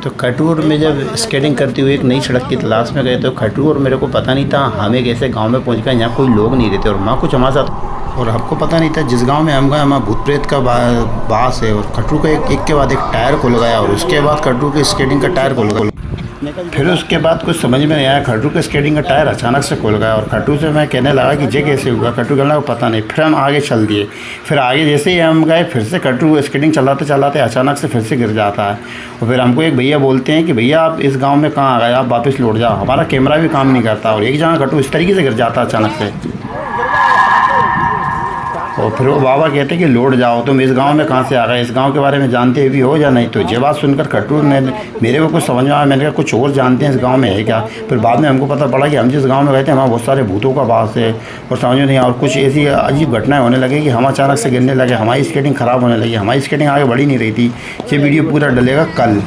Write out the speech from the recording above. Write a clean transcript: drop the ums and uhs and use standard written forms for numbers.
तो खटूर में जब स्केटिंग करते हुए एक नई सड़क की तलाश में गए तो खटूर मेरे को पता नहीं था हम एक ऐसे गांव में पहुंच गए यहाँ कोई लोग नहीं रहते और वहाँ कुछ हमारे साथ और हमको पता नहीं था जिस गांव में हम गए वहाँ भूत प्रेत का बास है और खटूर का एक के बाद एक टायर खुल गया और उसके बाद खटूर के स्केटिंग का टायर खुल गया। फिर उसके बाद कुछ समझ में नहीं आया, खटू के स्केटिंग का टायर अचानक से खुल गया और खटू से मैं कहने लगा कि ये कैसे हुआ। खटू कहने लगा पता नहीं। फिर हम आगे चल दिए। फिर आगे जैसे ही हम गए फिर से खटू स्केटिंग चलाते चलाते अचानक से फिर से गिर जाता है और फिर हमको एक भैया बोलते हैं कि भैया आप इस गांव में कहाँ आ गए, आप वापस लौट जाओ। हमारा कैमरा भी काम नहीं करता और एक जगह खटू इस तरीके से गिर जाता है अचानक से और फिर वो बाबा कहते कि लौट जाओ, तुम इस गांव में कहाँ से आ गए, इस गांव के बारे में जानते भी हो या नहीं। तो ये बात सुनकर खटू ने मेरे को कुछ समझ में आया। मैंने कहा कुछ और जानते हैं इस गांव में है क्या। फिर बाद में हमको पता पड़ा कि हम जिस गांव में गए थे वहाँ बहुत सारे भूतों का वास है और समझ में नहीं आया और कुछ ऐसी अजीब घटनाएं होने लगी कि हम अचानक से गिरने लगे, हमारी स्केटिंग ख़राब होने लगी, हमारी स्केटिंग आगे बढ़ी नहीं रही थी। ये वीडियो पूरा डलेगा कल।